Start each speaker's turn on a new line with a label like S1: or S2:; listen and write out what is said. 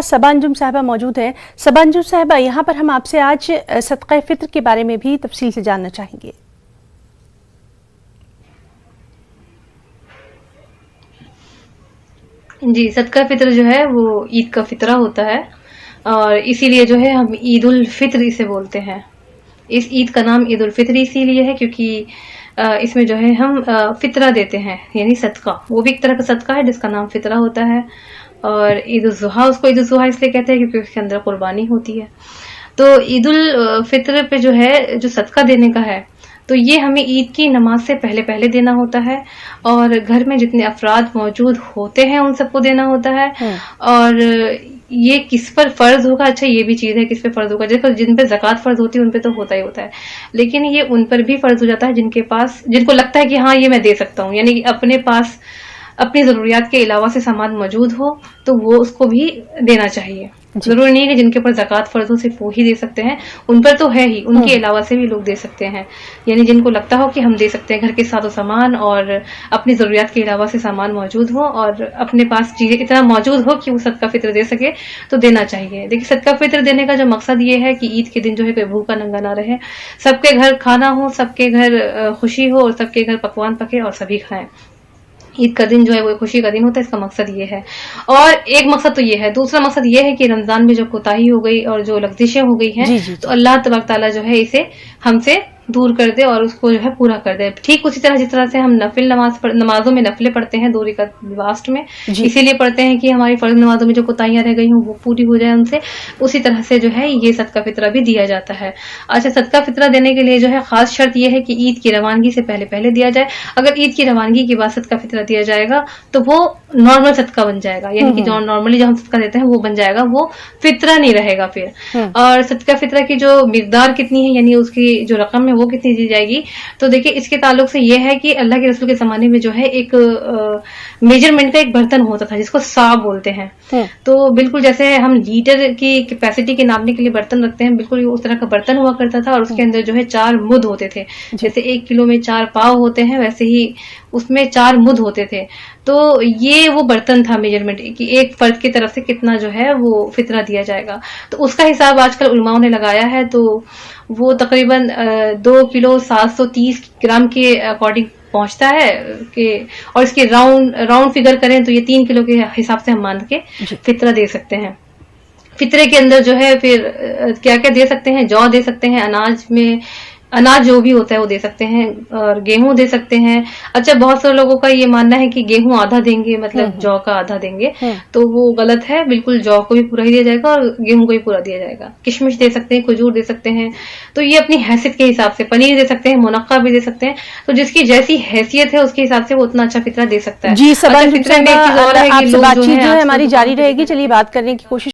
S1: सबा अंजुम साहिबा मौजूद है। सबा अंजुम साहिबा, यहाँ पर हम आपसे आज सदक़ा फ़ित्र के बारे में भी तफसील से जानना चाहेंगे।
S2: जी, सदका फ़ित्र जो है वो ईद का फ़ितरा होता है और इसीलिए जो है हम ईद उल फ़ित्र इसे बोलते हैं। इस ईद का नाम ईद उल फ़ित्र इसीलिए है क्योंकि इसमें जो है हम फ़ितरा देते हैं, यानी सदका। वो भी एक तरह का सदका है जिसका नाम फ़ितरा होता है। और ईद उल ज़ुहा, उसको ईद उल ज़ुहा इसलिए कहते हैं क्योंकि उसके अंदर कुर्बानी होती है। तो ईद उल फ़ित्र पे जो है, जो सदका देने का है, तो ये हमें ईद की नमाज से पहले पहले देना होता है और घर में जितने अफराद मौजूद होते हैं उन सबको देना होता है। और ये किस पर फर्ज होगा, अच्छा ये भी चीज है किस पे फर्ज होगा। देखो, जिन पे ज़कात फर्ज होती है उन पे तो होता ही होता है, लेकिन ये उन पर भी फर्ज हो जाता है जिनके पास, जिनको लगता है कि हाँ ये मैं दे सकता हूँ, यानी कि अपने पास अपनी जरूरियात के अलावा से सामान मौजूद हो तो वो उसको भी देना चाहिए। जरूरी नहीं है कि जिनके ऊपर ज़कात फर्ज हो सिर्फ वो ही दे सकते हैं, उन पर तो है ही, उनके अलावा से भी लोग दे सकते हैं। यानी जिनको लगता हो कि हम दे सकते हैं, घर के साथ सामान और अपनी जरूरियात के अलावा से सामान मौजूद हो और अपने पास चीजें इतना मौजूद हो कि वो सदका फ़ित्र दे सके, तो देना चाहिए। देखिए, सदका फ़ित्र देने का जो मकसद ये है कि ईद के दिन जो है कोई भूखा नंगा ना रहे, सबके घर खाना हो, सबके घर खुशी हो और सबके घर पकवान पके और सभी खाएं। ईद का दिन जो है वो खुशी का दिन होता है, इसका मकसद ये है। और एक मकसद तो ये है, दूसरा मकसद ये है कि रमजान में जो कोताही हो गई और जो लफ्जिशें हो गई हैं, तो अल्लाह तबारक तआला जो है इसे हमसे दूर कर दे और उसको जो है पूरा कर दे। ठीक उसी तरह जिस तरह से हम नमाजों में नफले पढ़ते हैं 2 रकात लास्ट में, इसीलिए पढ़ते हैं कि हमारी फर्ज नमाजों में जो कोताहियां रह गई हों वो पूरी हो जाए उनसे, उसी तरह से जो है ये सदका फ़ित्रा भी दिया जाता है। अच्छा, सदका फ़ित्रा देने के लिए जो है खास शर्त यह है कि ईद की रवानगी से पहले पहले दिया जाए। अगर ईद की रवानगी के बाद सदका फ़ित्रा दिया जाएगा तो वो नॉर्मल सदका बन जाएगा, यानी कि जो नॉर्मली जो हम सदका देते हैं वो बन जाएगा, वो फ़ित्रा नहीं रहेगा फिर। और सदका फ़ित्रा की जो मिकदार कितनी है, यानी उसकी जो रकम है वो कितनी दी जाएगी, तो देखिए इसके ताल्लुक से ये है कि अल्लाह के रसूल के ज़माने में जो है एक मेजरमेंट का एक बर्तन होता था जिसको सा बोलते हैं। तो बिल्कुल जैसे हम लीटर की कैपेसिटी के नापने के लिए बर्तन रखते हैं, बिल्कुल उस तरह का बर्तन हुआ करता था और उसके अंदर जो है 4 मुद होते थे। जैसे 1 किलो में 4 पाव होते हैं, वैसे ही उसमें 4 मुद होते थे। तो ये वो बर्तन था मेजरमेंट कि एक फर्द की तरफ से कितना जो है वो फ़ित्रा दिया जाएगा। तो उसका हिसाब आजकल उलमाओं ने लगाया है, तो वो तकरीबन 2 किलो 730 ग्राम के अकॉर्डिंग पहुंचता है कि, और इसके राउंड फिगर करें तो ये 3 किलो के हिसाब से हम मान के फ़ित्रा दे सकते हैं। फ़ित्रे के अंदर जो है फिर क्या क्या दे सकते हैं, जौ दे सकते हैं, अनाज जो भी होता है वो दे सकते हैं, और गेहूं दे सकते हैं। अच्छा, बहुत सारे लोगों का ये मानना है कि गेहूं आधा देंगे, मतलब जौ का आधा देंगे, तो वो गलत है। बिल्कुल जौ को भी पूरा ही दिया जाएगा और गेहूं को भी पूरा दिया जाएगा। किशमिश दे सकते हैं, खजूर दे सकते हैं, तो ये अपनी हैसियत के हिसाब से, पनीर दे सकते हैं, मुनक्का भी दे सकते हैं, तो जिसकी जैसी हैसियत है उसके हिसाब से वो उतना अच्छा फ़ित्रा दे सकता है।
S1: जी, सबा अंजुम साहिबा, आपसे बातचीत जो है हमारी जारी रहेगी। चलिए बात करने की कोशिश